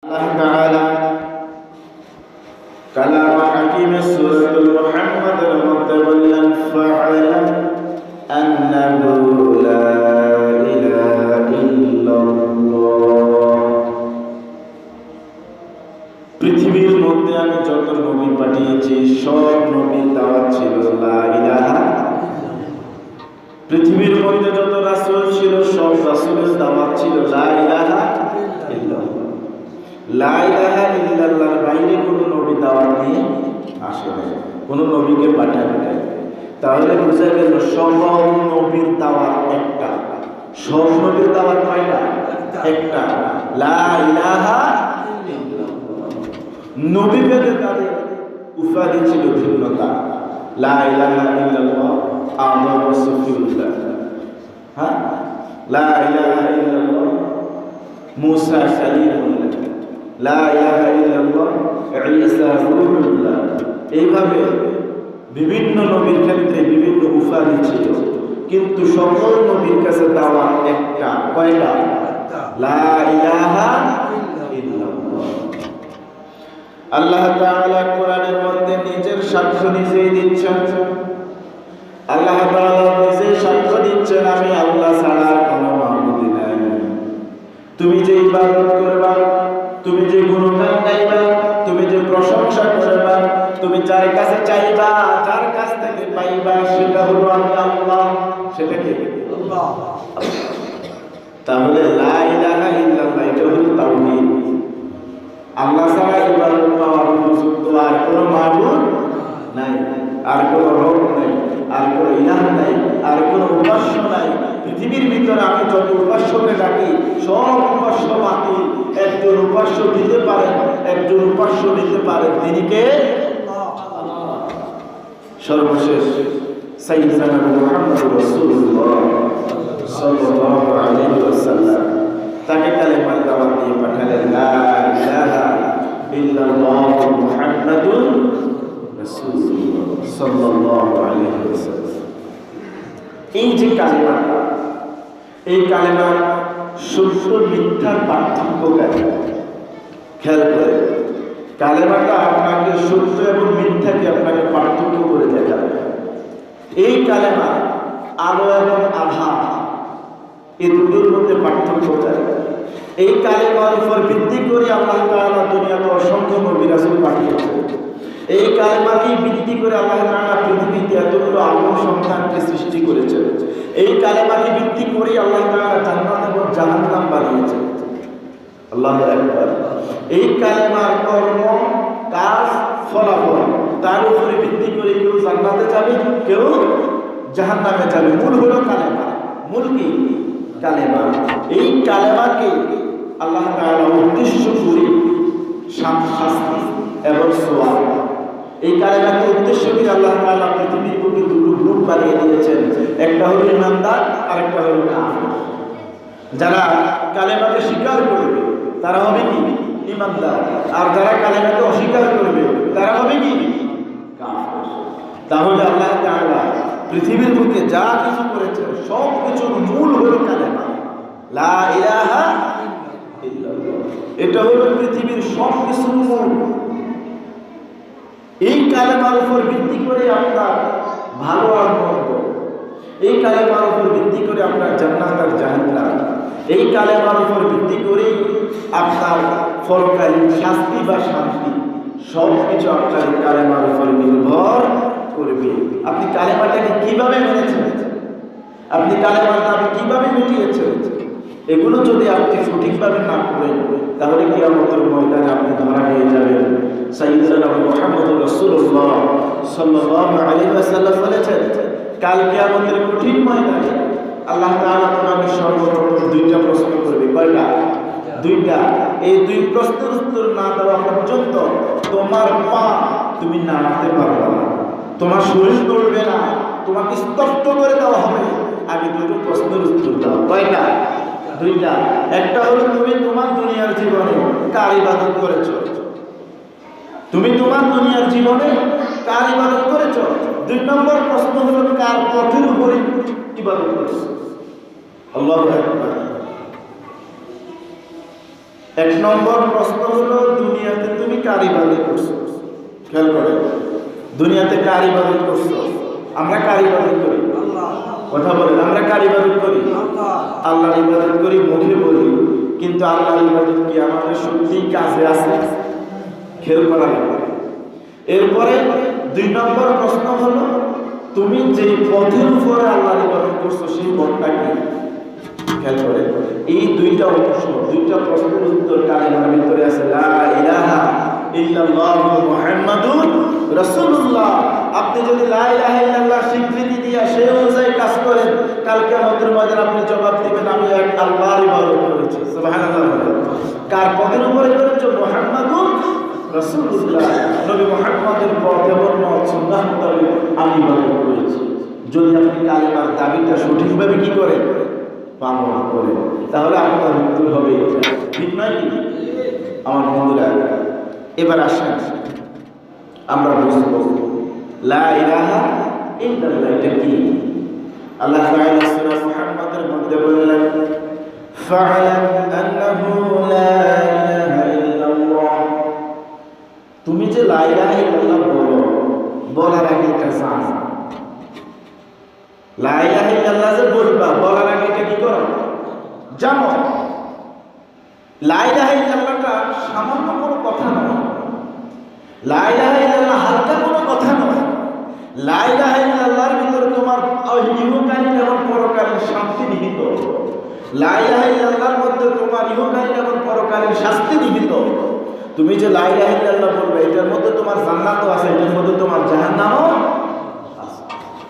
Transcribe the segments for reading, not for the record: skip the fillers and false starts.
الله تعالى كلام حكيم سورة محمد المتبين فاعلم أنه لا إله إلا الله পৃথিবীর মধ্যে আমি যত নবী পাঠিয়েছি সব নবীর দাওয়াত ছিল লা ইলাহা। পৃথিবীর মধ্যে যত রাসূল ছিল সব রাসূলের দাওয়াত ছিল লা ইলাহা ইল্লাল্লাহ। লা ইলাহা ইল্লাল্লাহর বাইরে কোনো নবী দাওয়াত নিয়ে আসে না, কোনো নবীকে পাঠানো নাই। তাহলে বোঝা গেল সব নবীর দাওয়াত একটা। সব নবীর দাওয়াত কয়টা? একটা, লা ইলাহা ইল্লাল্লাহ। নবী ভেদে তাদের উপাধি ছিল ভিন্নতা। লা ইলাহা ইল্লাল্লাহ আদম ও সফিউল্লাহ, হ্যাঁ, লা ইলাহা ইল্লাল্লাহ মুসা কালিমুল্লাহ, লা ইলাহা ইল্লাল্লাহ ঈসা রূহুল্লাহ। এইভাবে বিভিন্ন নবীর ক্ষেত্রে বিভিন্ন উপাধি ছিল, কিন্তু সকল নবীর কাছে দাওয়াত একটা। কয়টা? লা ইলাহা ইল্লাল্লাহ। আল্লাহ তাআলা কোরআনের মধ্যে নিজের সাক্ষ্য নিজেই দিচ্ছেন। আল্লাহ তাআলা নিজে সাক্ষ্য দিচ্ছেন, আমি আল্লাহ ছাড়া কোনো মাবুদ নাই। তুমি যে ইবাদত করবা, তুমি যে গুণগান গাইবা, তুমি যে প্রশংসা করবা, তুমি যার কাছে চাইবা, যার কাছ থেকে পাইবা, সেটা হলো আমি আল্লাহ। সেটা কি? আল্লাহ। তাহলে লা ইলাহা ইল্লাল্লাহ এটা হলো তাওহীদ। আল্লাহ ছাড়া ইবাদত পাওয়ার উপযুক্ত আর কোনো মাবুদ নাই, আর কোনো রব নাই, আর কোনো ইলাহ নাই, আর কোনো উপাস্য নাই। পৃথিবীর ভিতরে আমি যত উপাস্যকে ডাকি সব উপাস্য বাতিল। একজন উপাস্য দিতে পারেন, একজন উপাস্য দিতে পারেন, তিনি কে? সর্বশেষ সাইয়্যিদুনা মুহাম্মদুর রাসূলুল্লাহ সাল্লাল্লাহু আলাইহি ওয়াসাল্লাম তাকে কালেমার দাওয়াত দিয়ে পাঠালেন, লা ইলাহা ইল্লাল্লাহ মুহাম্মাদুর রাসূলুল্লাহ সাল্লাল্লাহু আলাইহি ওয়াসাল্লাম। এই যে কালেমাটা, এই কালেমার সত্য মিথ্যার পার্থক্য খেয়াল করে। কালেমাটা আপনাকে সত্য এবং মিথ্যাকে আপনাকে পার্থক্য করে দেখাবে। এই কালেমা আলো এবং আভা এই দুটোর মধ্যে পার্থক্য করে। এই কালেমার উপর ভিত্তি করে আল্লাহ তাআলা দুনিয়াতে অসংখ্য নবী রাসূল পাঠিয়েছেন। এই কালেমাকেই ভিত্তি করে আল্লাহ তাআলা পৃথিবীতে এতগুলো আদম সন্তানকে সৃষ্টি করেছেন। এই কালেমাকে ভিত্তি করে আল্লাহ তাআলা জান্নাত এবং জাহান্নাম বানিয়েছেন। আল্লাহু আকবার। এই কালেমার কর্ম, কাজ, ফলাফল তার উপরে ভিত্তি করে কেউ জান্নাতে যাবে, কেউ জাহান্নামে যাবে। মূল হলো কালেমা। মূল কি? কালেমা। এই কালেমাকে আল্লাহ তাআলা উদ্দেশ্য করে শাস্তি এবং সওয়াব, এই কালেমাকে উদ্দেশ্য করে আল্লাহ তাআলা পৃথিবীর বুকে দুটো গ্রুপ বানিয়ে দিয়েছেন। একটা হলো ঈমানদার আর একটা হলো কাফের। যারা কালেমাকে স্বীকার করবে তারা হবে কি? ঈমানদার। আর যারা কালেমাকে অস্বীকার করবে তারা হবে কি? কাফের। তাহলে আল্লাহ তাআলা পৃথিবীর বুকে যা কিছু করেছেন সব কিছুর মূল হলো কালেমা, লা ইলাহা ইল্লাল্লাহ। এটা হলো পৃথিবীর সব কিছুর মূল। এই কালেমার উপর ভিত্তি করে আপনার ভালো আর মন্দ, এই কালেমার উপর ভিত্তি করে আপনার জান্নাত আর জাহান্নাম, এই কালেমার উপর ভিত্তি করে আপনার পরকালীন শাস্তি বা শান্তি, সব কিছু আপনার কালেমার উপর নির্ভর করবে। আপনি কালেমাটাকে কিভাবে মেনেছেন, আপনি কালেমার দাবি কিভাবে মিটিয়েছেন, এগুলো যদি আপনি সঠিকভাবে না করেন তাহলে কিয়ামতের ময়দানে আপনি ধরা হয়ে যাবেন। সাইয়্যিদুনা মুহাম্মদুর রাসূলুল্লাহ সাল্লাল্লাহু আলাইহি ওয়াসাল্লাম বলেছেন, কাল কিয়ামতের কঠিন ময়দানে আল্লাহ তাআলা তোমাকে সর্বপ্রথম দুইটা প্রশ্ন করবে। কয়টা? দুইটা। এই দুই প্রশ্নের উত্তর না দেওয়া পর্যন্ত তোমার পা তুমি নাড়াতে পারবে না, তোমার শরীর নড়বে না, তোমাকে স্তব্ধ করে দেওয়া হবে। আগে দুটো প্রশ্নের উত্তর দাও। কয়টা? দুইটা। একটা হলো তুমি তোমার দুনিয়ার জীবনে কার ইবাদত করেছো, তুমি তোমার দুনিয়ার জীবনে কার ইবাদত করেছো। দুই নম্বর প্রশ্ন হলো কার পথের উপরে ইবাদত করেছো। আল্লাহু আকবার। এক নম্বর প্রশ্ন হলো, দুনিয়াতে তুমি কার ইবাদত করছো? খেয়াল করে, দুনিয়াতে কার ইবাদত করছো? আমরা কার ইবাদত করি? কথা বলেন, আমরা কার ইবাদত করি? আল্লাহর ইবাদত করি, মুখে বলি, কিন্তু আল্লাহর ইবাদত কি আমাদের সত্যি কাজে আছে? খেয়াল করা লাগবে। এরপরে 2 নম্বর প্রশ্ন হলো, তুমি যে পথের উপরে আল্লাহর ইবাদত করছো সেই পথটা কি? খেয়াল করে, এই 2টা অংশ, 2টা প্রশ্নের উত্তর কালেমার ভিতরে আছে, লা ইলাহা ইল্লাল্লাহ মুহাম্মাদুর রাসূলুল্লাহ। আপনি যদি লা ইলাহা ইল্লাল্লাহ স্বীকৃতি দিয়া সেই অনুযায়ী কাজ করেন, কাল কিয়ামতের ময়দানে আপনি জবাব দিবেন, আমি এক আল্লাহর ইবাদত করেছি। সুবহানাল্লাহ। কার পথের উপরে করেছো? মুহাম্মাদুর রাসূলুল্লাহ, নবী মুহাম্মদের পথ এবং সুন্নাহ মোতাবেক আমি ইবাদত করেছি। যদি আপনি কালেমার দাবিটা সঠিকভাবে কি করেন? পালন করেন, তাহলে আপনার উত্তর হবে ঠিক নয় কি? আমার বন্ধুরা, এবার আসেন আমরা বুঝবো লা ইলাহা ইল্লাল্লাহ এটা কি। আল্লাহ তাআলা সূরা মুহাম্মাদের মধ্যে বললেন, ফা'লাম আন্নাহু লা ইলাহা ইল্লাল্লাহ। তুমি যে লা ইলাহা ইল্লাল্লাহ বলো, বলার আগে এটা জানো। লা ইলাহা ইল্লাল্লাহ যে বলবা, বলার আগে এটা কি করো? জানো। লা ইলাহা ইল্লাল্লাহটা সামান্য কোনো কথা নয়, লা ইলাহা ইল্লাল্লাহ হালকা কোনো কথা নয়। লা ইলাহা ইল্লাল্লাহর ভিতরে তোমার ইহকালীন এবং পরকালীন শান্তি নিহিত। লা ইলাহা ইল্লাল্লাহর মধ্যে তোমার ইহকালীন এবং পরকালীন শাস্তি নিহিত। তুমি যে লা ইলাহা ইল্লাল্লাহ বলবে, এটার মধ্যে তোমার জান্নাতও আছে, এটার মধ্যে তোমার জাহান্নামও আছে।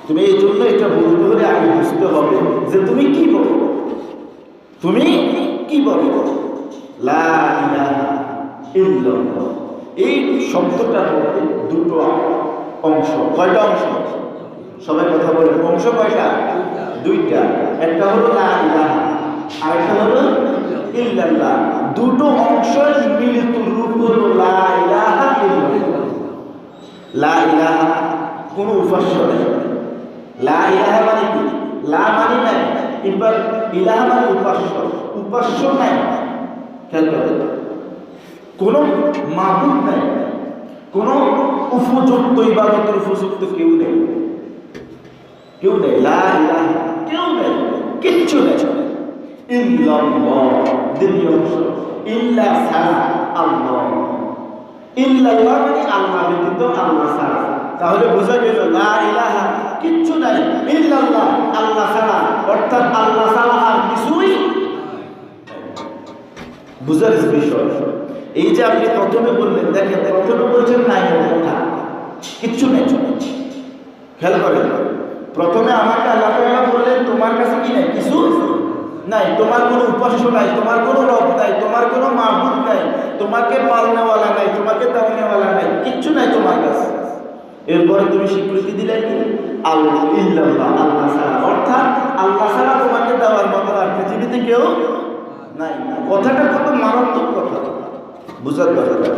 তুমি এই জন্য এটা বলতে হলে আগে বুঝতে হবে যে তুমি কি বলো, তুমি কি বলো। লা ইলাহা ইল্লাল্লাহ এই শব্দটার মধ্যে 2টো অংশ। কয়টা অংশ? সবাই কথা বলেন, অংশ কয়টা? 2টা। একটা হলো লা ইলাহা, আরেকটা হলো ইল্লাল্লাহ। 2টো অংশের মিলিত রূপ হলো লা ইলাহা ইল্লাল্লাহ। লা ইলাহা কোনো উপাস্য নেই। লা ইলাহা মানে কি? লা মানে নাই, এবার ইলাহা মানে উপাস্য, উপাস্য নাই। খেয়াল করবেন, কোনো মাবুদ নাই, কোনো উপযুক্ত ইবাদতের উপযুক্ত কেউ নেই, কেউ নেই। লা ইলাহা কেউ নেই, কিচ্ছু নেই। ইল্লাল্লাহ দ্বিতীয় অংশ, ইল্লা ছাড়া আল্লাহ। ইল্লাল্লাহ মানে আল্লাহ ব্যতীত, আল্লাহ ছাড়া। তাহলে বোঝা গেল লা ইলাহা কিচ্ছু নাই, ইল্লাল্লাহ আল্লাহ ছাড়া, অর্থাৎ আল্লাহ ছাড়া আর কিছুই বুঝার বিষয়। এই যে আপনি প্রথমে বললেন, দেখেন প্রথমে বলছেন নাই কথা, কিচ্ছু নেই। খেয়াল করেন, প্রথমে আমাকে আল্লাহ তাআলা বললেন তোমার কাছে কি নাই? কিছু নাই। তোমার কোনো উপাস্য নাই, তোমার কোনো রব নাই, তোমার কোনো মাবুদ নাই, তোমাকে পালনেওয়ালা নাই, তোমাকে দাওনেওয়ালা নাই, কিচ্ছু নাই তোমার কাছে। এরপরে তুমি স্বীকৃতি দিলে কি? আল্লাহ ইল্লাল্লাহ আল্লাহ ছাড়া, অর্থাৎ আল্লাহ ছাড়া তোমাকে দেওয়ার মতো আর পৃথিবীতে কেউ নাই। কথাটা কত মারাত্মক কথা, বুঝার দরকার।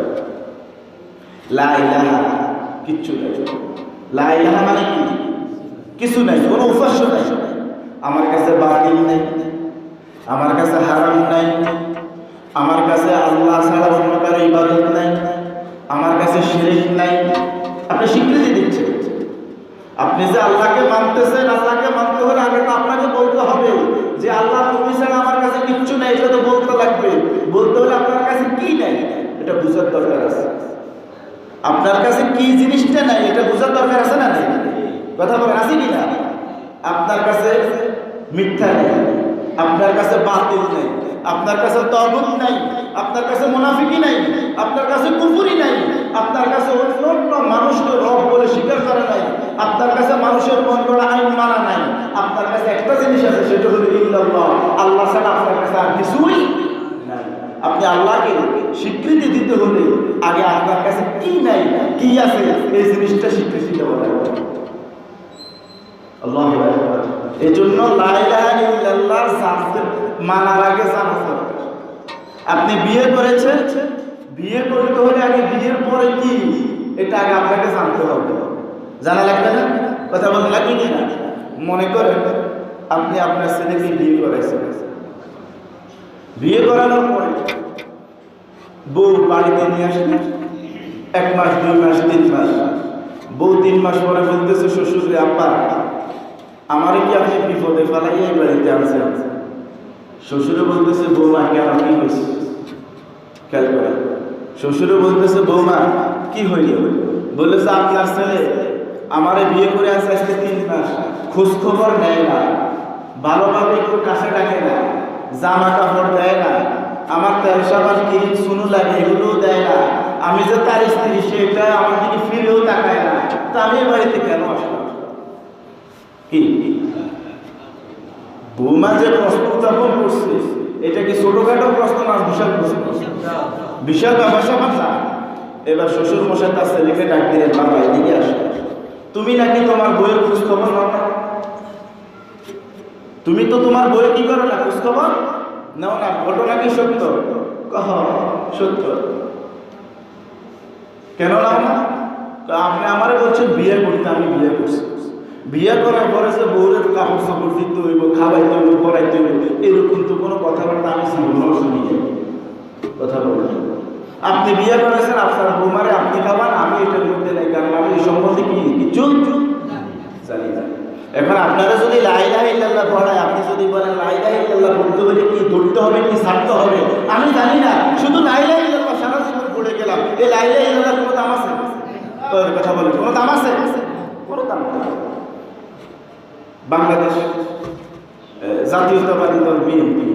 লা ইলাহা কিচ্ছু নাই। লা ইলাহা মানে কি? কিছু নাই, কোনো উপাস্য নাই। আমার কাছে বাতিল নাই, আমার কাছে হারাম নাই, আমার কাছে আল্লাহ ছাড়া অন্য কারো ইবাদত নাই, আমার কাছে শিরক নাই। আপনি স্বীকৃতি দিচ্ছেন, আপনি যে আল্লাহকে মানতেছেন, আল্লাহকে মানতে হলে আগে তো আপনাকে বলতে হবে যে আল্লাহ তুমি ছাড়া আমার কাছে কিচ্ছু নাই। এটা তো বলতে লাগবে। বলতে হলে আপনার কাছে কি নাই এটা বোঝার দরকার আছে। আপনার কাছে কি জিনিসটা নাই এটা বোঝার দরকার আছে না? নাই? কথা বলেন, আছে কি না? আপনার কাছে মিথ্যা নেই, আপনার কাছে বাতিল নেই, আপনার কাছে তাগুত নাই, আপনার কাছে মুনাফিকি নাই, আপনার কাছে কুফরি নাই, আপনার কাছে অন্য মানুষকে রব বলে স্বীকার করা নাই, আপনার কাছে মানুষের মন করা আইন মানা নাই। আপনার কাছে একটা জিনিস আছে, সেটা হলো ইল্লাল্লাহ আল্লাহ ছাড়া আপনার কাছে আর কিছুই নাই। আপনি আল্লাহকে স্বীকৃতি দিতে হলে আগে আপনার কাছে কি নাই, কি আছে, এই জিনিসটা স্বীকৃতি দেওয়া লাগবে। আল্লাহু আকবার। এই জন্য লা ইলাহা ইল্লাল্লাহ জানতে মানার আগে জানা দরকার। আপনি বিয়ে করেছেন, বিয়ে করতে হলে আগে বিয়ের পরে কি এটা আগে আপনাকে জানতে হবে। জানা লাগবে না? কথা বলতে লাগবে কি না? মনে করেন আপনি আপনার ছেলেকে বিয়ে করাইছেন, বিয়ে করানোর পরে বউ বাড়িতে নিয়ে আসলে 1 মাস 2 মাস 3 মাস, বউ 3 মাস পরে বলতেছে শ্বশুরে, আব্বা আমারে কি আপনি বিপদে ফেলাই এই বাড়িতে আনছেন? শ্বশুরে বলতেছে, বৌমা কেন, কি হয়েছে? খেয়াল করে, শ্বশুরে বলতেছে, বৌমা কি হইল? বলেছে, আপনার ছেলে আমারে বিয়ে করে আসে আজকে 3 মাস, খোঁজ খবর নেয় না, ভালোভাবে একটু কাছে রাখে না, জামা কাপড় দেয় না, আমার তেল সাবান ক্রিম সুনু লাগে এগুলোও দেয় না, আমি যে তার স্ত্রী সেটা আমার দিকে ফিরেও তাকায় না, তা আমি এ বাড়িতে কেন আসলাম? কি বৌমা যে প্রশ্ন উত্থাপন করছে, এটা কি ছোটখাটো প্রশ্ন না বিশাল প্রশ্ন? বিশাল ব্যাপার না। এবার শ্বশুর মশাই তার ছেলেকে ডাক দিলেন, বাবা এদিকে আসো, তুমি নাকি তোমার বইয়ের খোঁজ খবর নাও না? তুমি তো তোমার বইয়ের কি করো না, খোঁজ খবর নাও না, ঘটনা কি সত্য? কহ সত্য। কেন নাও না? আপনি আমারে বলছেন বিয়ে করতে, আমি বিয়ে করছি, বিয়ে করার পরে যে বউরের কাপড় সাপড় দিতে হইব, খাওয়াইতে হইব, পড়াইতে হইব, এরকম তো কোনো কথাবার্তা আমি জীবনেও শুনি কথা বলবেন। আপনি বিয়ে করেছেন, আপনার বৌমারে আপনি খাবার, আমি এটার মধ্যে নাই, কারণ আমি এই সম্বন্ধে কিছু জানি না। এখন আপনারা যদি লা ইলাহা ইল্লাল্লাহ পড়ায়, আপনি যদি বলেন লা ইলাহা ইল্লাল্লাহ পড়তে হলে কি ধরতে হবে, কি ছাড়তে হবে, আমি জানি না, শুধু লা ইলাহা ইল্লাল্লাহ সারা জীবন পড়ে গেলাম, এই লা ইলাহা ইল্লাল্লাহ কোনো দাম আছে? কথা বলেন, কোনো দাম আছে? কোনো দাম নেই। বাংলাদেশ জাতীয়তাবাদী দল বিএনপি,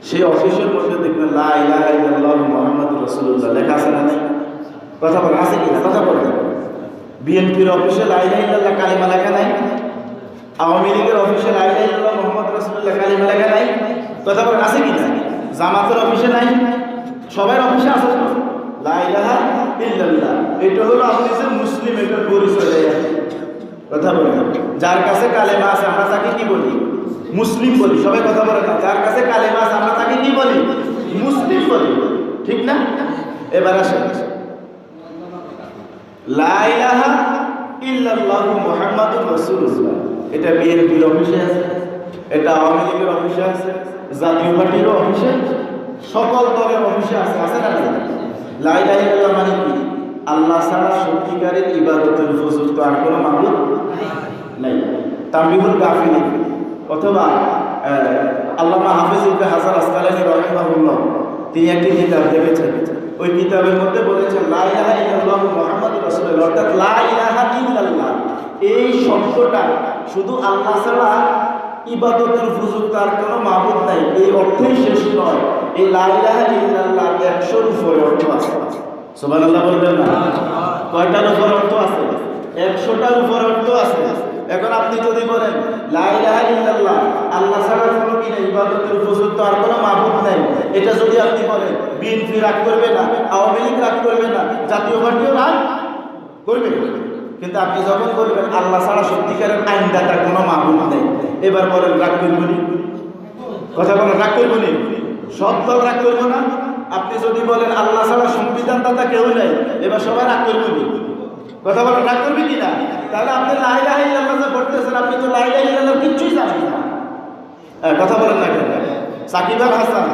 সেই অফিসের মধ্যে দেখবেন লা ইলাহা ইল্লাল্লাহ মুহাম্মাদুর রাসূলুল্লাহ লেখা আছে না? কথা বলেন, আছে কি না? কথা বলেন। বিএনপির অফিসে লা ইলাহা ইল্লাল্লাহ কালিমা লেখা নাই? আওয়ামী লীগের অফিসে লা ইলাহা ইল্লাল্লাহ মুহাম্মাদুর রাসূলুল্লাহ কালিমা লেখা নাই? কথা বলেন, আছে কি না? জামাতের অফিসে নাই? সবার অফিসে আছে লা ইলাহা ইল্লাল্লাহ। এটা হলো আপনি যে মুসলিম, এটার পরিচয় দেয়। কথা বলেন, যার কাছে কালেমা আছে আমরা তাকে কি বলি? মুসলিম বলি। সবাই কথা বলে না, যার কাছে কালেমা আছে আমরা তাকে কি বলি? মুসলিম বলি, ঠিক না? এবার আসেন, লা ইলাহা ইল্লাল্লাহ মুহাম্মাদুর রাসূলুল্লাহ, এটা বিএনপির অফিসে আছে, এটা আওয়ামী লীগের অফিসে আছে, জাতীয় পার্টির অফিসে, সকল দলের অফিসে আছে, আছে না? লা ইলাহা ইল্লাল্লাহ মানে কি? আল্লাহ ছাড়া সত্যিকারের ইবাদতের উপযুক্ত আর কোনো মাবুদ নাই। তানবীহুল গাফিলিন অথবা আল্লামা হাফেজ ইবনে হাজার আসকালানী রাহিমাহুল্লাহ, তিনি একটি কিতাব লিখেছেন, ওই কিতাবের মধ্যে বলেছেন লা ইলাহা ইল্লাল্লাহু মুহাম্মাদুর রাসূলুল্লাহ, অর্থাৎ লা ইলাহা ইল্লাল্লাহ এই শব্দটা শুধু আল্লাহ ছাড়া ইবাদতের উপযুক্ত আর কোনো মাবুদ নাই এই অর্থই শেষ নয়। এই লা ইলাহা ইল্লাল্লাহ 100-র উপরে অর্থ আছে। সুবহানাল্লাহ বলবেন না? কয়টার উপর অর্থ আছে? 100টার উপর অর্থ আছে। এখন আপনি যদি বলেন লা ইলাহা ইল্লাল্লাহ আল্লাহ ছাড়া কোনো কি নেই, ইবাদতের উপযুক্ত আর কোনো মাবুদ নাই, এটা যদি আপনি বলেন, বিএনপি রাগ করবে না, আওয়ামী লীগ রাগ করবে না, জাতীয় পার্টিও রাগ করবে। কিন্তু আপনি যখন বলবেন আল্লাহ ছাড়া সত্যিকারের আইনদাতা কোনো মাবুদ নেই, এবার বলেন রাগ করবো নি? কথা বলেন, রাগ করবো নি? সব দল রাগ করবো না? আপনি যদি বলেন আল্লাহ ছাড়া সংবিধানদাতা কেউ নেই, এবার সবাই রাগ করবো নি? কথা বলেন, রাগ করবি কিনা? তাহলে আপনি লা ইলাহা ইল্লাল্লাহ যে পড়তেছেন, আপনি তো লা ইলাহা ইল্লাল্লাহ কিচ্ছুই জানেন না। কথা বলেন না কেন? সাকিব আল হাসান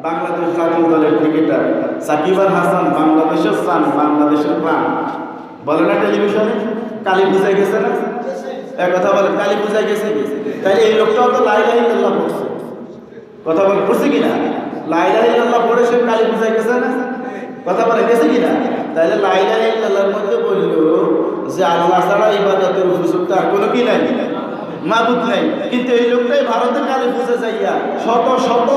বাংলাদেশ জাতীয় দলের ক্রিকেটার, সাকিব আল হাসান বাংলাদেশের সান, বাংলাদেশের প্রাণ, বলে না টেলিভিশনে? কালী পূজায় গেছে না? কথা বলেন, কালী পূজায় গেছে। তাই এই লোকটাও তো লা ইলাহা ইল্লাল্লাহ পড়ছে। কথা বলেন, পড়ছে কিনা? লা ইলাহা ইল্লাল্লাহ পড়ে সে কালী পূজায় গেছে না? কথা বলে, গেছে কিনা? তাহলে লা ইলাহা ইল্লাল্লাহর মধ্যে বলল যে আল্লাহ ছাড়া ইবাদতের উপযুক্ত আর কোনো কি নাই, মাবুদ নাই। কিন্তু এই লোকটাই ভারতের কালী পূজা যাইয়া শত শত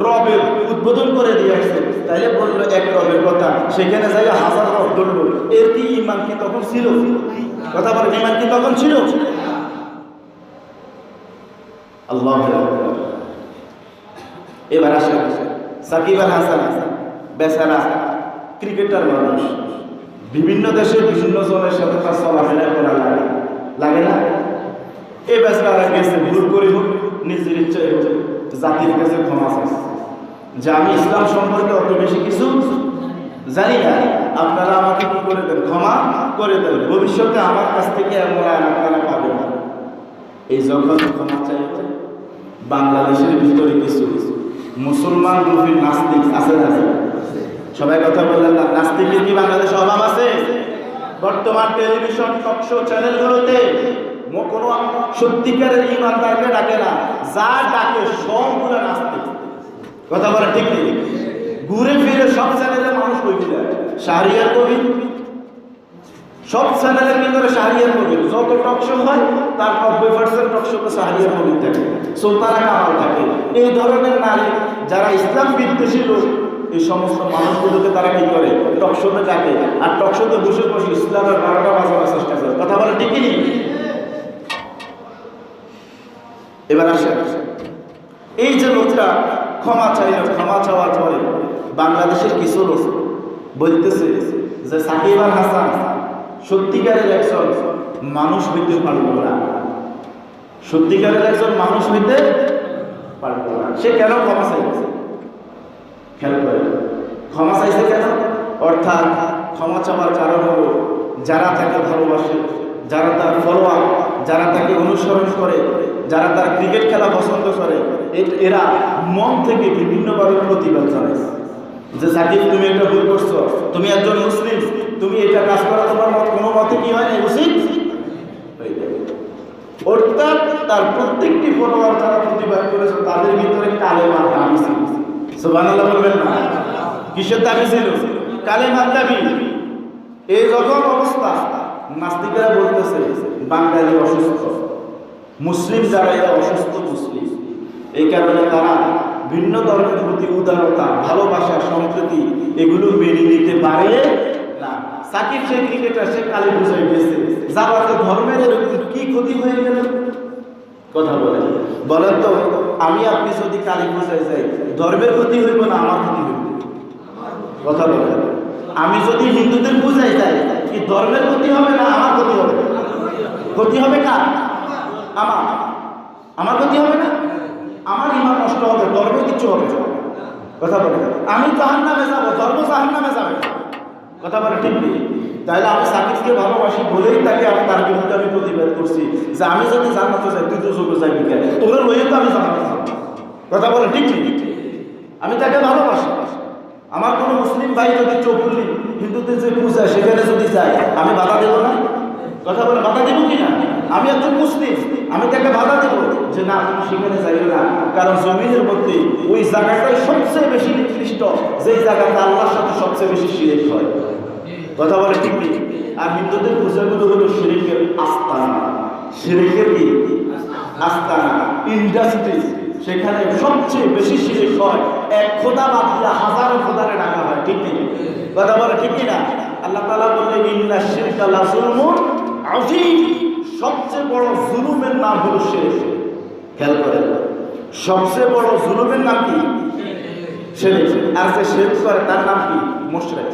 রবের উদ্বোধন করে দিয়ে আসছে। তাইলে বললো এক রবের কথা, সেখানে যাইয়া হাজার রব ধরলো। এর কি ইমান কি তখন ছিল? কথা বলে, ইমান কি তখন ছিল? আল্লাহ। এবার আসে সাকিব আল হাসান, বেচারা ক্রিকেটার মানুষ, বিভিন্ন দেশে বিভিন্ন জনের সাথে তার চলাফেরা করা লাগে না? এই বেচারা গেছে ভুল করে হোক, নিজের ইচ্ছায় হোক, জাতির কাছে ক্ষমা চাইছে যে আমি ইসলাম সম্পর্কে অত বেশি কিছু জানি না, আপনারা আমাকে কি করে দেন, ক্ষমা করে দেন, ভবিষ্যতে আমার কাছ থেকে এমন আপনারা পাবেন না। এই যখন ক্ষমা চাইছে, বাংলাদেশের ভিতরে কিছু মুসলমান রূপী নাস্তিক আছে না? সবাই কথা বললেন না। নাস্তিকের কি বাংলাদেশে অভাব আছে? বর্তমান টেলিভিশন টক শো চ্যানেলগুলোতে কোনো সত্যিকারের ইমানদারকে ডাকে না, যা ডাকে সবগুলো নাস্তিক। কথা বলে ঠিক নেই। ঘুরে ফিরে সব চ্যানেলে মানুষ কইছিল শাহরিয়ার কবির, সব চ্যানেলের ভিতরে শাহরিয়ার কবির। যত টক শো হয় তার 90% টক শোতে শাহরিয়ার কবির থাকে, সুলতানা কামাল থাকে। এই ধরনের নারী যারা ইসলাম বিদ্বেষী লোক, এই সমস্ত মানুষগুলোকে তারা কি করে? টক শোতে ডাকে, আর টক শোতে বসে বসে ইসলামের 12টা বাজানোর চেষ্টা করে। কথা বলে ঠিকই নেই। এবার আসেন, এই যে লোকটা ক্ষমা চাইল, ক্ষমা চাওয়ার পরে বাংলাদেশের কিছু লোক বলতেছে যে সাকিব আল হাসান সত্যিকারের একজন মানুষ হইতে পারল না, সত্যিকারের একজন মানুষ হইতে পারল না। সে কেন ক্ষমা চাইছে? খেয়াল করে, ক্ষমা চাইছে কেন? অর্থাৎ ক্ষমা চাওয়ার কারণ হলো যারা তাকে ভালোবাসে, যারা তার ফলোয়ার, যারা তাকে অনুসরণ করে, যারা তার ক্রিকেট খেলা পছন্দ করে, এরা মন থেকে বিভিন্নভাবে প্রতিবাদ জানাইছে যে সাকিব তুমি এটা ভুল করছো, তুমি একজন মুসলিম, তুমি এটা কাজ করা তোমার কোনো মতে কি হয় না উচিত। অর্থাৎ তার প্রত্যেকটি ফলোয়ার যারা প্রতিবাদ করেছে তাদের ভিতরে কালেমার দাবি ছিল। সুবহানাল্লাহ বলবেন না? কিসের দাবি ছিল? কালেমার দাবি। এই যখন অবস্থা, নাস্তিকেরা বলতেছে বাঙালি অসুস্থ, মুসলিম যারা এরা অসুস্থ মুসলিম। এই কারণে তারা ভিন্ন ধর্মের প্রতি উদারতা, ভালোবাসা, সম্প্রীতি এগুলো মেনে নিতে পারে না। সাকিব সে ক্রিকেটার, সে কালী বুঝাই গেছে, যাতে ধর্মের কি ক্ষতি হয়ে গেল? কথা বলেন, বলেন তো, আমি আপনি যদি কালী বুঝাই যাই, ধর্মের ক্ষতি হইব না আমার ক্ষতি হইব? কথা বলেন, আমি যদি হিন্দুদের বুঝাই যাই, কি ধর্মের ক্ষতি হবে না আমার ক্ষতি হবে? ক্ষতি হবে কার? আমার। আমার ক্ষতি হবে না? আমার ইমান নষ্ট হবে, ধর্মে কিছু হবে না। কথা বলে, আমি জাহান্নামে যাবো, ধর্ম জাহান্নামে যাবে। কথা বলে ঠিক নেই। তাহলে আমি সাকিবকে ভালোবাসি বলেই তাকে তার বিরুদ্ধে আমি প্রতিবাদ করছি যে আমি যদি জান্নাতে যাই তুই তো চোখে যাইবি কেন? তোর লইয়ে তো আমি জান্নাতে যাব। কথা বলে ঠিক নেই। আমি তাকে ভালোবাসি। আমার কোনো মুসলিম ভাই যদি চৌকুলি হিন্দুদের যে পূজা সেখানে যদি যায়, আমি বাধা দেবো না? কথা বলে বাধা দেবো কিনা? আমি একজন মুসলিম, আমি তাকে বাধা দেবো যে না তুমি সেখানে যাইও না, কারণ জমিনের মধ্যে ওই জায়গাটাই সবচেয়ে বেশি নিকৃষ্ট, যেই জায়গাটা আল্লাহর সাথে সবচেয়ে বেশি শিরিক হয়। কথা বলে ঠিক নেই। আর হিন্দুদের পূজাগুলো হলো শিরিকের আস্তানা। শিরিকের কি আস্তানা? ইন্ডাস্ট্রি, সেখানে সবচেয়ে বেশি শিরিক হয়। এক খোদা বাদ দিয়ে হাজারো খোদারে ডাকা হয়। ঠিক নেই? কথা বলে ঠিক না? আল্লাহ তাআলা বললেন ইন্না শিরকা লা যুলমুন আযীম, সবচেয়ে বড় জুলুমের নাম হলো শিরক। খেয়াল করেন, সবচেয়ে বড় জুলুমের নাম কি? শিরক। আর যে শিরক করে তার নাম কি? মুশরিক।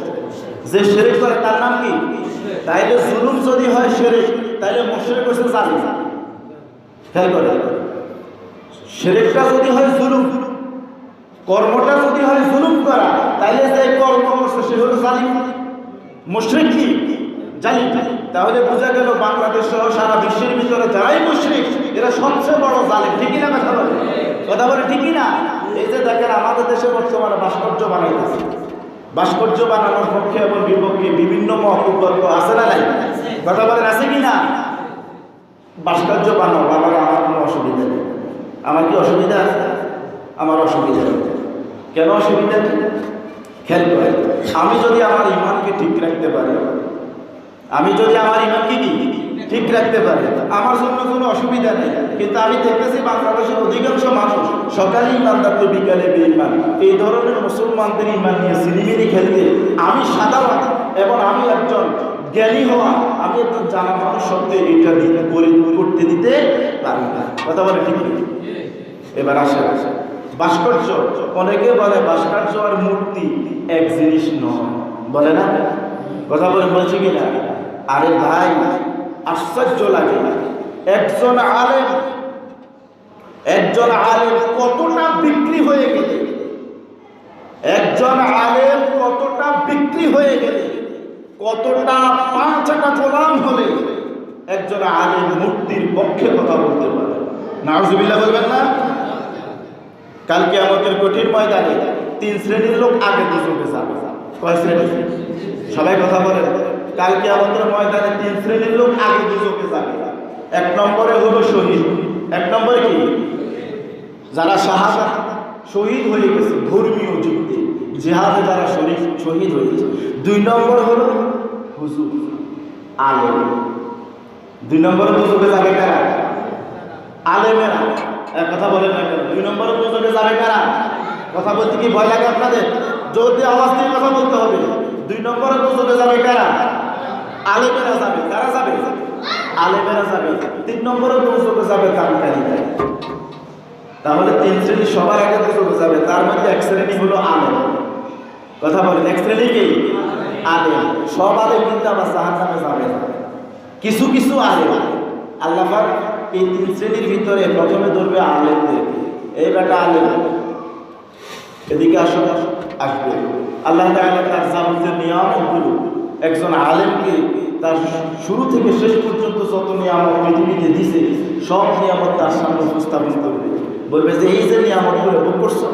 যে শিরক করে তার নাম কি? তাইলে জুলুম যদি হয় শিরক, তাইলে মুশরিক হচ্ছে জালিম। খেয়াল করেন, শিরকটা যদি হয় জুলুম, কর্মটা যদি হয় জুলুম করা, তাইলে যে কর্ম করছে সে হলো জালিম। মুশরিক কি? জালিম। তাহলে বোঝা গেল বাংলাদেশ সহ সারা বিশ্বের ভিতরে যারাই মুশরিক এরা সবচেয়ে বড় জালিম। ঠিকই না? কথা বলে, কথা বলে ঠিকই না? এই যে দেখেন আমাদের দেশে বর্তমানে ভাস্কর্য বানাইতেছে, ভাস্কর্য বানানোর পক্ষে এবং বিপক্ষে বিভিন্ন মন্তব্য আছে না নাই? কথা বলেন আছে কি না? ভাস্কর্য বানাও বাবার, আমার কোনো অসুবিধা নেই। আমার কি অসুবিধা আছে? আমার অসুবিধা নেই। কেন অসুবিধা নেই? খেয়াল করে, আমি যদি আমার ইমানকে ঠিক রাখতে পারি, আমি যদি আমার ইমানকে কি ঠিক রাখতে পারি, আমার জন্য কোনো অসুবিধা নেই। কিন্তু আমি দেখতেছি বাংলাদেশের অধিকাংশ মানুষ সকালে ইমান থাকতো, বিকালে বেঈমান। এই ধরনের মুসলমানদের ইমান নিয়ে সিনেমিনি খেলতে আমি সাধারণ এবং আমি একজন জ্ঞানী হওয়া, আমি একজন জানা মানুষ সত্ত্বেও এটা করতে দিতে পারি না। কথা বলে ঠিক নেই? এবার আসে ভাস্কর্য। অনেকে বলে ভাস্কর্য আর মূর্তি এক জিনিস নয়, বলে না? কথা বলে বলছি কিনা? আরে ভাই, আশ্চর্য লাগে, একজন আলেম কতটা বিক্রি হয়ে গেলে, একজন আলেম কতটা বিক্রি হয়ে গেলে, কতটা পাঁচটা গোলাম হলে একজন আলেম মূর্তির পক্ষে কথা বলতে পারে। নাউজুবিল্লাহ বলবেন না? কালকে আমাদের কঠিন ময়দানে 3 শ্রেণীর লোক আগে দুজনে যাবে। কয় শ্রেণী? সবাই কথা বলেন। কালকে আমাদের ময়দানে 3 শ্রেণীর লোক আগে দুজকে যাবে। 1 নম্বরে হলো শহীদ। 1 নম্বরে কি? যারা শাহাদা শহীদ হয়ে গেছে ধর্মীয় যুদ্ধে, জিহাদে যারা শহীদ হয়েছে। 2 নম্বর হলো হুজুর, আলেম। 2 নম্বরে দুজকে যাবে কারা? আলেমেরা। এক কথা বলেন না কেন? 2 নম্বরে দুজকে যাবে কারা? কথা বলতে কি ভয় লাগে আপনাদের? যদি আওয়াজ দিয়ে কথা বলতে হবে। 2 নম্বরে দুজকে যাবে কারা? আলেমেরা যাবে। কারা যাবে? আলেমেরা যাবে। 3 নম্বরে দুজকে যাবে কামকারীরা। তাহলে 3 শ্রেণী সবার আগে দুজকে যাবে। তার মধ্যে 1 শ্রেণী হলো আলেম। কথা বলেন, 1 শ্রেণী কি? আলেম। সব আলেম কিন্তু আবার জাহান্নামে যাবে না। কিছু কিছু আলেম আল্লাহ পাক এই 3 শ্রেণীর ভিতরে প্রথমে ধরবে আলেমদের। এই বেটা আলেম, এদিকে আসো, আসবে। আল্লাহ তাআলা তার যাবতীয় নিয়ামতগুলো একজন আলেমকে তার শুরু থেকে শেষ পর্যন্ত যত নিয়ামত পৃথিবীতে দিছে সব নিয়ামত তার সামনে উপস্থাপন করবে। বলবে যে এই যে নিয়ামতগুলো ভোগ করছো,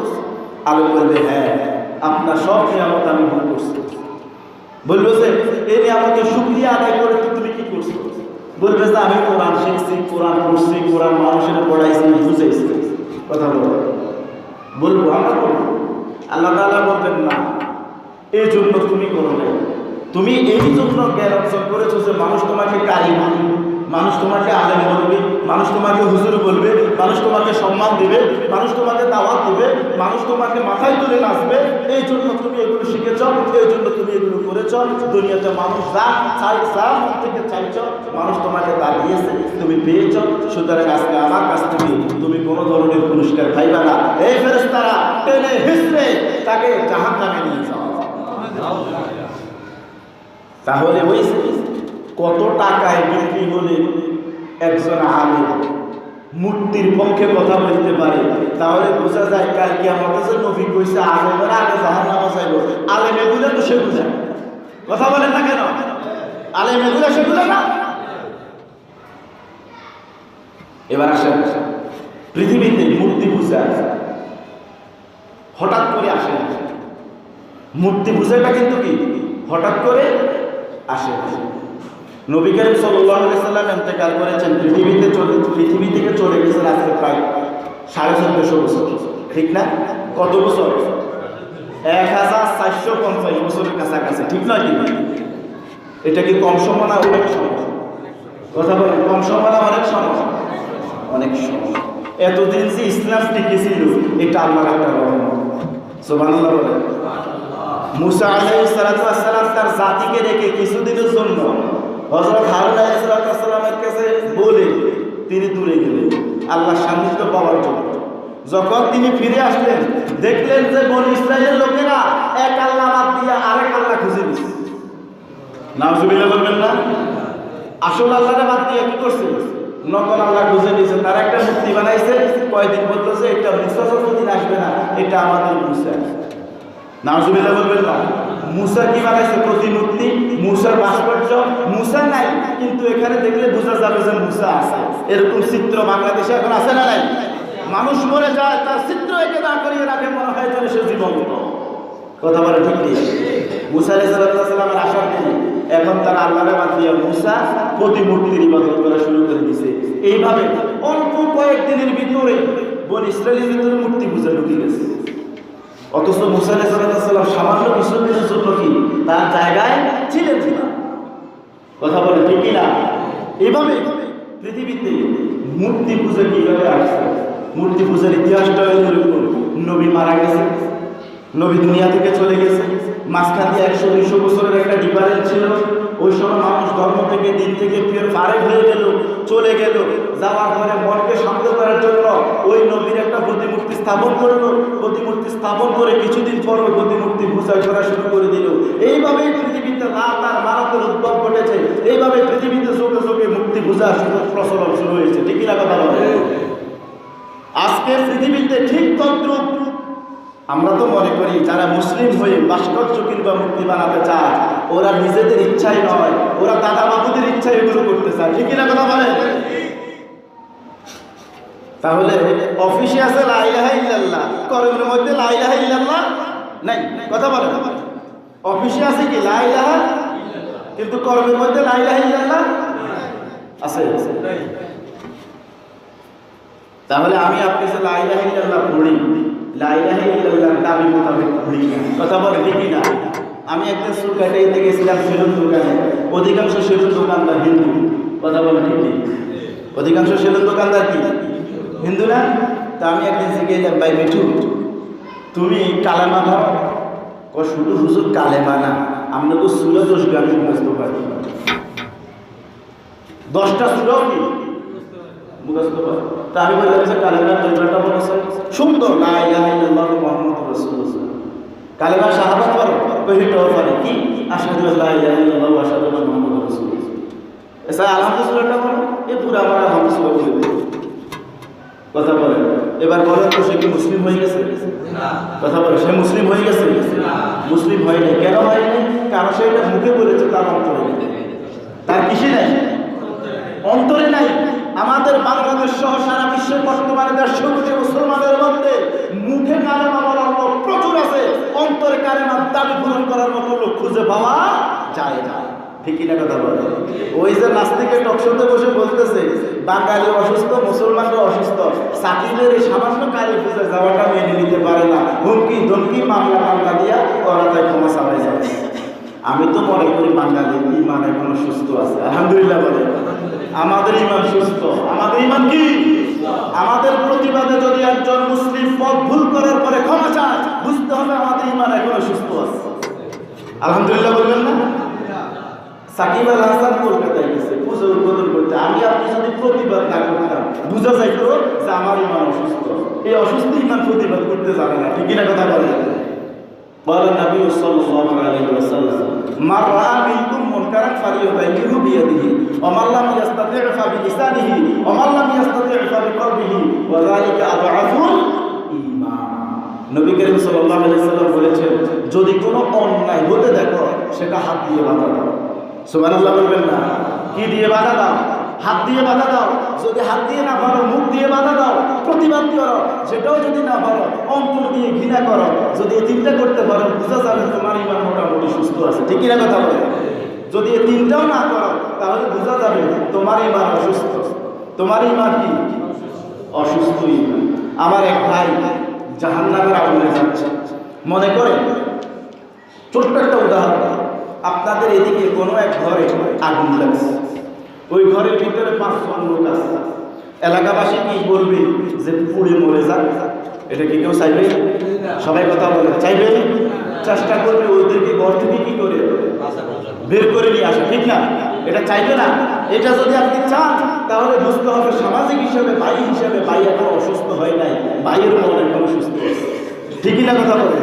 আলেম বলবে হ্যাঁ আপনার সব নিয়ামত আমি ভোগ করছি। বলবে যে এই নিয়ামতের শুকরিয়া আদায় করে তুমি কি করছো? বলবে যে আমি কোরআন শিখছি, কোরআন পড়ছি, কোরআন মানুষের পড়াইছি, বুঝাইছি। কথা বলবো আমরা বলবো। আল্লাহ তাআলা বলবেন না, এই জন্য তুমি করো নাই। তুমি এই জন্য জ্ঞান অর্জন করেছো যে মানুষ তোমাকে কারি বলবে, মানুষ তোমাকে আলেম বলবে, মানুষ তোমাকে হুজুর বলবে, মানুষ তোমাকে সম্মান দিবে, মানুষ তোমাকে দাওয়াত দিবে, মানুষ তোমাকে মাথায় তুলে নাচবে। এই জন্য তুমি এগুলো শিখেছ, এই জন্য তুমি এগুলো করেছ। দুনিয়াতে মানুষ যা চাই থেকে চাইছ, মানুষ তোমাকে তা দিয়েছে, তুমি পেয়েছ। সুতরাং আজকে আমার কাছ থেকে তুমি কোনো ধরনের পুরস্কার পাইবা না। এই ফেরেশতারা টেনে হিসড়ে তাকে জাহান্নামে নিয়ে যাও। তাহলে ওই কত টাকায় বিক্রি হলে একজন আলেম মূর্তির পক্ষে কথা বলতে পারে, তাহলে বোঝা যায় কালকে আমাদের যে নবী কইছে আলেমেরা আগে জাহান্নামে যাইব। আলেম এগুলো তো সেগুলো কথা বলেন না কেন? আলেম এগুলো সেগুলো না। এবার আসেন, পৃথিবীতে মূর্তি পূজা হঠাৎ করে আসে না। মূর্তি পূজাটা কিন্তু কি হঠাৎ করে আসে। নবী করিম সাল্লাল্লাহু আলাইহি সাল্লাম ইন্তেকাল করেছেন, পৃথিবী থেকে চলে গেছেন আজকে প্রায় 1450 বছর। ঠিক না? কত বছর? 1450 বছরের কাছাকাছি। ঠিক নয় কি? এটা কি কম সময় না অনেক সময়? কথা বলেন, কম সময় না অনেক সময়? অনেক সময়। এতদিন যে ইসলাম টিকেছিল এটা আল্লাহর একটা রহমত। সুবহানাল্লাহ বলেন। মুসা আলাইহিস সালাম তার জাতিকে রেখে কিছুদিনের জন্য হযরত হারুন আলাইহিস সালামের কাছে বলে তিনি দূরে গেলেন আল্লাহর সান্নিধ্য পাওয়ার জন্য। যখন তিনি ফিরে আসলেন দেখলেন যে বনি ইসরাইলের লোকেরা এক আল্লাহ বাদ দিয়ে আরেক আল্লাহ খুঁজে নিচ্ছে। নাউজুবিল্লাহ বলবেন না? আসল আল্লাহরে বাদ দিয়ে কি করছে? নকল আল্লাহ খুঁজে নিয়েছে। তারা একটা মূর্তি বানাইছে। কয়দিন বলতেছে এটা মুসা যতদিন আসবে না এটা আমাদের মুসা। নাউজুবিল্লাহ বলবেন না? মুসা কি বানাইছে? প্রতিমূর্তি, মুসার ভাস্কর্য। মুসা নাই, কিন্তু এখানে দেখলে বোঝা যাবে যে মুসা আছে। এরকম চিত্র বাংলাদেশে এখন আছে না নাই? মানুষ মরে যায়, তার চিত্র এঁকে দাঁড় করিয়ে রাখে, মনে হয় যেন সে জীবন্ত। কথা বলে ঠিক নেই? মুসা আলাইহিস সালামের আসার দিন এখন তারা আল্লাহরে বাদ দিয়ে মুসা প্রতিমূর্তির ইবাদত করা শুরু করে দিয়েছে। এইভাবে অল্প কয়েকদিনের ভিতরে বনি ইসরাইলের ভিতরে মূর্তি পূজা ঢুকে গেছে। অথচ মুসা আলাইহিস সালাম সামান্য কিছুদিনের জন্য কি তার জায়গায় ছিলেন না। কথা বলে ঠিক না? এইভাবে পৃথিবীতে মূর্তি পূজা কিভাবে আসছে? মূর্তি পূজার ইতিহাসটা এরকম। নবী মারা গেছে, নবী দুনিয়া থেকে চলে গেছে, মাঝখান দিয়ে 100-200 বছরের একটা ডিফারেন্স ছিল। ওই সময় মানুষ ধর্ম থেকে দিন থেকে ফের ফারেক হয়ে গেল, চলে গেল। যাওয়ার পরে মনকে শান্ত করার জন্য ওই নবীর একটা প্রতিমূর্তি স্থাপন করলো। প্রতিমূর্তি স্থাপন করে কিছুদিন পর ওই প্রতিমূর্তি পূজা করা শুরু করে দিল। এইভাবেই পৃথিবীতে রাত আর মারাতের উদ্ভব ঘটেছে। এইভাবে পৃথিবীতে চোখে চোখে মূর্তি পূজা প্রচলন শুরু হয়েছে। ঠিক কিনা কথা বলে? আজকে পৃথিবীতে ঠিক তদ্রুপ আমরা তো মনে করি যারা মুসলিম হয়ে ভাস্কর্য কিংবা মূর্তি বানাতে চায় ওরা নিজেদের ইচ্ছাই নয়, ওরা দাদা বাবুদের ইচ্ছাই এগুলো করতে চায়। ঠিক কিনা কথা বলে? তাহলে অফিসে আছে লা ইলাহা ইল্লাল্লাহ, কর্মের মধ্যে লা ইলাহা ইল্লাল্লাহ নাই। কথা বলে অফিসে আছে কি লা ইলাহা, কিন্তু কর্মের মধ্যে লা ইলাহা ইল্লাল্লাহ আছে। তাহলে আমি আপনি যে লা ইলাহা ইল্লাল্লাহ পড়ি, লা ইলাহা ইল্লাল্লাহ দাবি মোতাবেক পড়ি না, কথা বলে ঠিকই না? আমি একটা চুল কাটাইতে গেছিলাম সেলুন দোকানে, অধিকাংশ সেলুন দোকানদার হিন্দু, কথা বলে ঠিকই? অধিকাংশ সেলুন দোকানদার কি হিন্দু না? তা আমি একদিন জিজ্ঞেস ভাই মিঠু, তুমি কালেমা ধরো? শুধু হুজুর কালেমা না, আমরা তো সুলো 10 গান মুখস্থ পারি, 10টা সুলো কি মুখস্থ পারি। তা আমি বললাম যে কালেমার তরিকাটা বলেছে সুন্দর, লা ইলাহা ইল্লাল্লাহু মুহাম্মাদুর রাসূলুল্লাহ। কালেমা শাহাদাত পড়ো, কইটাও পারে কি আশহাদু আল্লা ইলাহা ইল্লাল্লাহ ওয়া আশহাদু আন্না মুহাম্মাদুর রাসূলুল্লাহ। এসা আলহামদুলিল্লাহটা পড়ো, এই পুরো আমার আলহামদুলিল্লাহ বলে দিই, কথা বলে। এবার বলেন তো সে কি মুসলিম হয়ে গেছে? না। কথা বলে সে মুসলিম হয়ে গেছে? না। মুসলিম হয়নি। কেন হয়নি? কারণ সে এটা মুখে বলেছে, তার অন্তরে নেই। তার কিসে নাই? অন্তরে নাই। আমাদের বাংলাদেশ সহ সারা বিশ্বের বর্তমানে 150 কোটি মুসলমানের মধ্যে মুখে কালেমা বলার লোক প্রচুর আছে, অন্তরে কালেমার দাবি পূরণ করার মতো লোক খুঁজে পাওয়া যায় না। ঠিকই না কথা বলে? ওই যে নাস্তিকের টকশোতে বসে বলতেছে বাঙালি অসুস্থ, মুসলমানরা অসুস্থ, সাকিবের এই সামান্য কালী পুজো যাওয়াটা মেনে নিতে পারে না, হুমকি ধমকি মামলা দিয়া ওরা তাই ক্ষমা চালাই যাবে। আমি তো মনে করি বাঙালির ইমান এখনো সুস্থ আছে, আলহামদুলিল্লাহ বলে। আমাদের ইমান সুস্থ। আমাদের ইমান কি? আমাদের প্রতিবাদে যদি একজন মুসলিম পথ ভুল করার পরে ক্ষমা চায়, বুঝতে হবে আমাদের ইমান এখনো সুস্থ আছে, আলহামদুলিল্লাহ বলবেন না? সাকিব আল হাসান কলকাতায় গেছে পুজো উদ্বোধন করতে, আমি আপনি যদি প্রতিবাদ না করতাম বুঝা যাইত যে আমার ইমান অসুস্থ। এই অসুস্থ ইমান প্রতিবাদ করতে জানে না, ঠিকই না কথা বলে? বলেন নবী সাল্লাল্লাহু আলাইহি ওয়াসাল্লাম, মান রাআ মিনকুম মুনকারান ফালিয়ুগাইয়িরহু বিয়াদিহি ওয়া মান লাম ইস্তাতি' ফাবিলিসানিহি ওয়া মান লাম ইস্তাতি' ফাবিকলবিহি ওয়া যালিকা আদআফুল ঈমান। নবী করিম সাল্লাল্লাহু আলাইহি ওয়াসাল্লাম বলেছেন, যদি কোনো অন্যায় হতে দেখো সেটা হাত দিয়ে বাধা দাও। সুবহানাল্লাহ বলবেন না? কি দিয়ে বাধা দাও? হাত দিয়ে বাধা দাও। যদি হাত দিয়ে না পারো মুখ দিয়ে বাধা দাও, প্রতিবাদ করো। যেটাও যদি না পারো অন্তর দিয়ে ঘৃণা করো। যদি এই তিনটা করতে পারো বুঝা যাবে তোমার ইমান মোটামুটি সুস্থ আছে, ঠিক কিনা কথা বলে? যদি এই তিনটাও না করো তাহলে বোঝা যাবে তোমার ইমান অসুস্থ। তোমার ইমান কি? অসুস্থ ইমান। আমার এক ভাই জাহান্নামের আগুনে যাচ্ছে, মনে করেন ছোট্ট একটা উদাহরণ, আপনাদের এদিকে কোনো এক ঘরে আগুন লাগছে, ওই ঘরের ভিতরে 5 জন লোক আছে, এলাকাবাসী কি বলবে যে পুড়ে মরে যান? এটা কি কেউ চাইবে? সবাই কথা বলে চাইবে? চেষ্টা করবে ওদেরকে ঘর থেকে কি করে বের করে নিয়ে আসা, ঠিক না? এটা চাইবে না? এটা যদি আপনি চান তাহলে বুঝতে হবে সামাজিক হিসাবে, ভাই হিসাবে ভাই এখন অসুস্থ হয় নাই, ভাইয়ের মন এখনো সুস্থ আছে, ঠিকই না কথা বলে?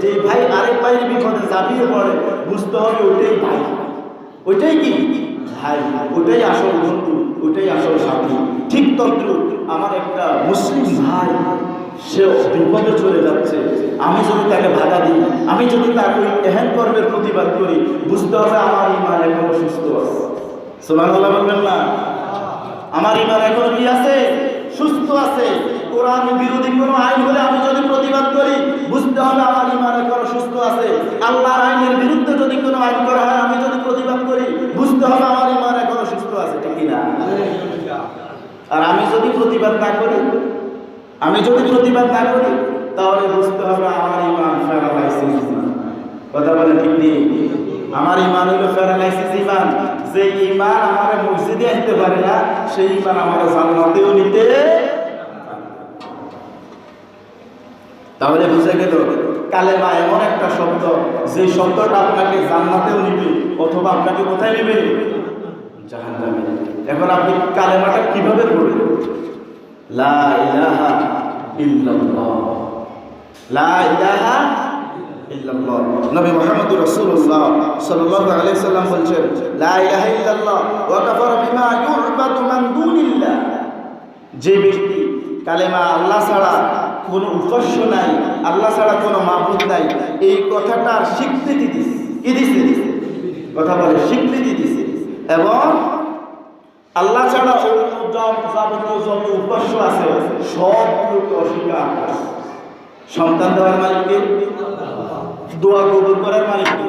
যে ভাই আরেক ভাইয়ের বিপদে ঝাঁপিয়ে পড়ে, বুঝতে হবে ওইটাই ভাই, ওইটাই কি ভাই, ওইটাই আসল বন্ধু, ওইটাই আসল সাথী। ঠিক তদ্রুপ আমার একটা মুসলিম ভাই, সে বিপদে চলে যাচ্ছে, আমি যদি তাকে বাধা দিই, আমি যদি তার ওই এহেন কর্মের প্রতিবাদ করি, বুঝতে হবে আমার ইমান এখনো সুস্থ আছে। সুবহানাল্লাহ বলবেন না? আমার ইমান এখনো কি আছে? সুস্থ আছে। কোরআন বিরোধী কোনো আইন হলে আমি যদি প্রতিবাদ করি, বুঝতে হবে আমার ইমান এখনো সুস্থ আছে। আল্লাহর আইনের বিরুদ্ধে যদি কোনো আইন করা হয়, আমি যদি প্রতিবাদ করি, বুঝতে হবে আমার ইমান এখনো সুস্থ আছে, ঠিক না? আর আমি যদি প্রতিবাদ না করি, তাহলে বুঝতে হবে আমার ইমান প্যারালাইসিস ইমান। কথা বলে ঠিক নেই? আমার ইমান হলো প্যারালাইসিস ইমান। যে ইমান আমার মসজিদে আনতে পারে না, সেই ইমান আমার জান্নাতেও নিতে। তাহলে বুঝে গেল কালেমা এমন একটা শব্দ, যে শব্দটা আপনাকে জান্নাতেও নিবে অথবা আপনাকে কোথায় নেবে? জাহান্নামে। এখন আপনি কালেমাটা কিভাবে পড়বেন? লা ইলাহা ইল্লাল্লাহ, লা ইলাহা ইল্লাল্লাহ। নবী মুহাম্মদুর রাসূলুল্লাহ সাল্লাল্লাহু আলাইহি সাল্লাম বলেন, লা ইলাহা ইল্লাল্লাহ ওয়া কাফারা বিমা ইউবাদু মিন দুনিল্লাহ। যে ব্যক্তি কালেমা আল্লাহ ছাড়া কোনো উপাস্য নাই, আল্লাহ ছাড়া কোনো মাবুদ নাই, এই কথাটার স্বীকৃতি দিছে, কথা বলে স্বীকৃতি দিছে, এবং আল্লাহ ছাড়া যাবতীয় যত উপাস্য আছে সবগুলোকে অস্বীকার করে। সন্তান দেওয়ার মালিককে, দোয়া কবুল করার মালিক কে?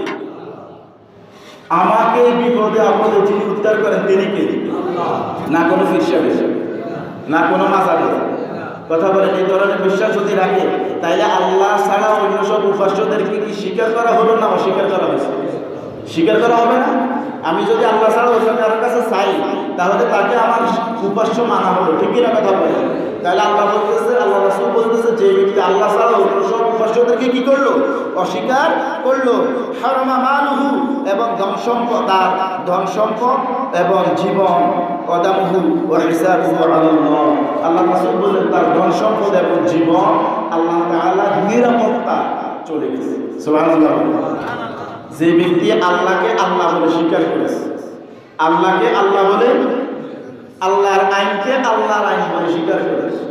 আমাকে বিপদে আপদে যিনি উদ্ধার করেন তিনি কে? না কোনো পীর সাহেব, না কোনো মাজার। কথা বলেন, এই ধরনের বিশ্বাস যদি রাখে তাইলে আল্লাহ ছাড়া অন্য সব উপাস্যদেরকে কি স্বীকার করা হলো না অস্বীকার করা হয়েছে? স্বীকার করা হবে না? আমি যদি আল্লাহ ছাড়া অন্য কারোর কাছে চাই তাহলে তাকে আমার উপাস্য মানা হলো, ঠিক না কথা বলে? তাহলে আল্লাহ বলতেছে, আল্লাহ রাসূল বলতেছে, যে ব্যক্তি আল্লাহ ছাড়া অন্য সব উপাস্যদেরকে কি করলো? অস্বীকার করলো। হারামা মালুহু, এবং ধন সম্পদ, তার ধন সম্পদ এবং জীবন, কদামহু ওয়া হিসাবুহু আলাল্লাহ। আল্লাহ রাসূল বলেন তার ধন সম্পদ এবং জীবন আল্লাহ তাআলার নিরাপত্তা চলে গেছে। সুবহানাল্লাহ। যে ব্যক্তি আল্লাহকে আল্লাহ বলে স্বীকার করেছে, আল্লাহকে আল্লাহ বলে, আল্লাহর আইনকে আল্লাহর আইন বলে স্বীকার করেছে,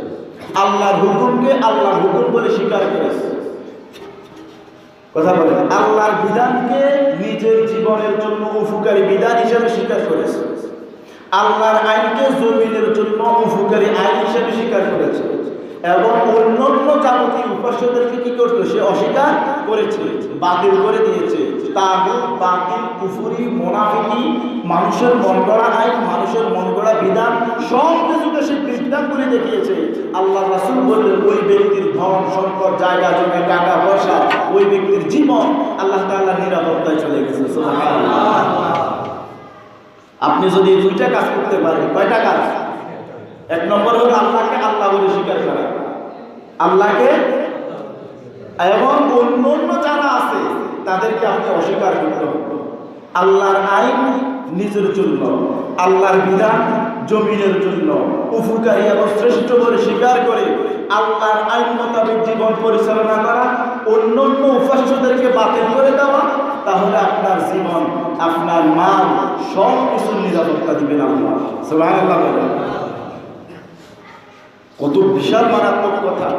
আল্লাহর হুকুমকে আল্লাহর হুকুম বলে স্বীকার করেছে। কথা বলেন, আল্লাহর বিধানকে নিজের জীবনের জন্য উপকারী বিধান হিসেবে স্বীকার করেছে, আল্লাহর আইনকে জমিনের জন্য উপকারী আইন হিসেবে স্বীকার করেছে, এবং অন্যান্য যাবতীয় উপাস্যদেরকে কি করতো? সে অস্বীকার করেছে, বাতিল করে দিয়েছে। তাগুত, বাতিল, কুফরি, মুনাফিকি, মানুষের মন গড়া আইন, মানুষের মন গড়া বিধান, সব কিছুকে সে বিধান করে দেখিয়েছে। আল্লাহ রাসূল বললেন ওই ব্যক্তির ধন সম্পদ, জায়গা জমি, টাকা পয়সা, ওই ব্যক্তির জীবন আল্লাহ তাআলার নিরাপত্তায় চলে গেছে। সুবহানাল্লাহ। আপনি যদি দুইটা কাজ করতে পারেন, কয়টা কাজ? এক নম্বর হলো আল্লাহকে আল্লাহ বলে স্বীকার করা, আল্লাহকে এবং অন্য যারা আছে তাদেরকে আপনি অস্বীকার করতে হবে। আল্লাহর আইন নিজের জন্য, আল্লাহর বিধান জমিনের জন্য উপকারী এবং শ্রেষ্ঠ বলে স্বীকার করে আল্লাহর আইন মোতাবেক জীবন পরিচালনা করা, অন্যান্য উপাস্যদেরকে বাতিল করে দেওয়া, তাহলে আপনার জীবন, আপনার মাল, সব কিছুর নিরাপত্তা দিবেন আল্লাহ। সুবহানাল্লাহ। কত বিশাল মারাত্মক কথা,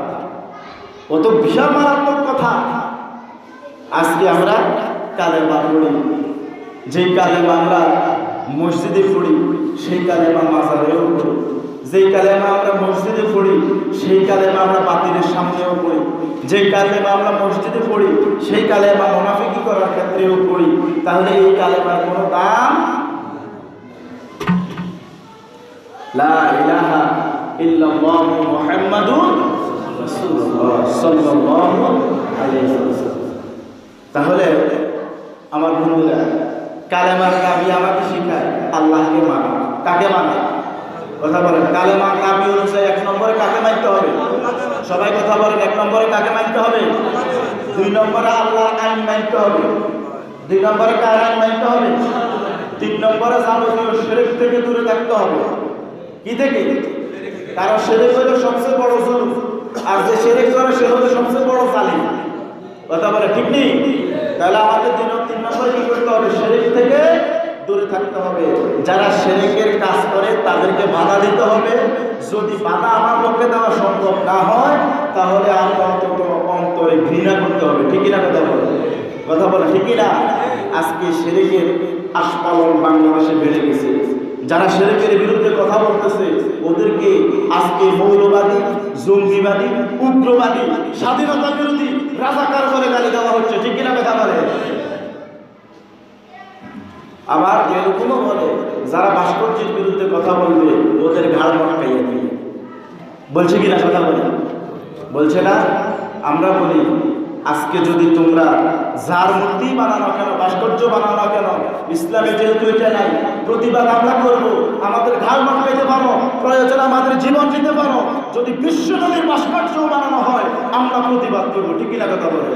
কত বিশাল মারাত্মক কথা। আজকে আমরা কালেমা পড়ি, যেই কালেমা আমরা মসজিদে পড়ি সেই কালেমা মাজারেও পড়ি, যেই কালেমা আমরা মসজিদে পড়ি সেই কালেমা আমরা বাতিলের সামনেও পড়ি, যেই কালেমা আমরা মসজিদে পড়ি সেই কালেমা মুনাফিকি করার ক্ষেত্রেও পড়ি। তাহলে এই কালেমার কোনো দাম? লা ইলাহা ইল্লাল্লাহু মুহাম্মাদুর রাসূলুল্লাহ সাল্লাল্লাহু আলাইহি ওয়াসাল্লাম। তাহলে আমার বন্ধুরা, কালেমার দাবি আমাকে শেখায় আল্লাহকে মানা। কাকে মানা? কথা বলেন। কালেমার দাবি অনুযায়ী এক নম্বরে কাকে মানতে হবে? সবাই কথা বলেন। এক নম্বরে কাকে মানতে হবে? দুই নম্বরে আল্লাহর আইন মানতে হবে। দুই নম্বরে কার আইন মানতে হবে? তিন নম্বরে যাবতীয় শিরক থেকে দূরে থাকতে হবে। কি থেকে? কারণ শিরক হলো সবচেয়ে বড় জুলুম, আর যে শিরক করে সে হলো সবচেয়ে বড় জালিম। কথা বলে ঠিক নেই? তাহলে আমাদের তিন নম্বরে কি করতে হবে? শিরক থেকে দূরে থাকতে হবে। যারা শিরকের কাজ করে তাদেরকে বাধা দিতে হবে। যদি বাধা আমার পক্ষে দেওয়া সম্ভব না হয় তাহলে আমরা অন্তত অন্তরে ঘৃণা করতে হবে। ঠিকই না? কথা বলে ঠিকই না? আজকে শিরকের আস্ফালন বাংলাদেশে বেড়ে গেছে। যারা শিরকের বিরুদ্ধে কথা বলতেছে ওদেরকে আজকে মৌলবাদী, জঙ্গিবাদী, উগ্রবাদী, স্বাধীনতা বিরোধী, রাজাকার বলে গালি দেওয়া হচ্ছে। ঠিক কিনা কথা বলে? আবার এরকমও বলে যারা ভাস্কর্যের বিরুদ্ধে কথা বলবে ওদের ঘাড় মটকাইয়া দিবে। বলছে কিনা কথা বলে? বলছে না? আমরা বলি আজকে যদি তোমরা যার মূর্তি বানানো কেন, ভাস্কর্য বানানো কেন, ইসলামে যেহেতু এটা নাই, প্রতিবাদ আমরা করবো। আমাদের ঘাড় মটকাইতে পারো, প্রয়োজন আমাদের জীবন দিতে পারো। যদি বিশ্বনবীর ভাস্কর্য বানানো হয় আমরা প্রতিবাদ করবো। ঠিক কিনা কথা বলে?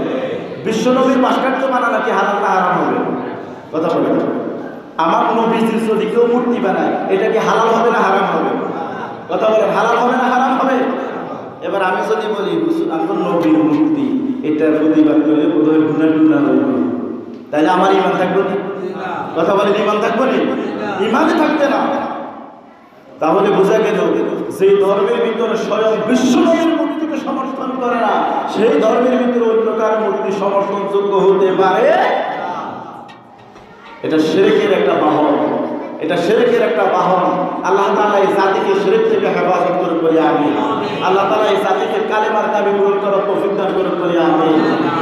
বিশ্বনবীর ভাস্কর্য বানানো কি হালাল না হারাম হবে? কথা বলে। আমার নবীজির যদি কেউ মূর্তি বানায় এটা কি হালাল হবে না হারাম হবে? কথা বলে। হালাল হবে না হারাম হবে? এবার আমি যদি বলি আমার নবীর মূর্তি, এটার প্রতিবাদ করলে বোধহয় গুনাহ হইব, তাহলে আমার ঈমান থাকবে না? কথা বলে ঈমান থাকবে না? ঈমানই থাকবে না। তাহলে বোঝা গেল যে ধর্মের ভিতরে স্বয়ং বিশ্বনবীর মূর্তিকে সমর্থন করে না সেই ধর্মের ভিতরে অন্য কারো মূর্তি সমর্থনযোগ্য হতে পারে। এটা শিরকের একটা বাহন। এটা শিরকের একটা বাহন। আল্লাহ তাআলা এই জাতিকে শিরক থেকে হেফাজত করুন বলি আমিন। আল্লাহ তাআলা এই জাতিকে কালেমার দাবি পূরণ করার তৌফিক দান করুন বলি আমিন।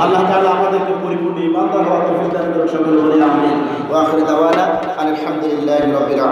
আল্লাহ তাআলা আমাদেরকে পরিপূর্ণ ঈমানদার হওয়ার তৌফিক দান করুন সকলে বলি আমিন। ওয়া আখিরু দাওয়ানা আলহামদুলিল্লাহি রাব্বিল আলামিন।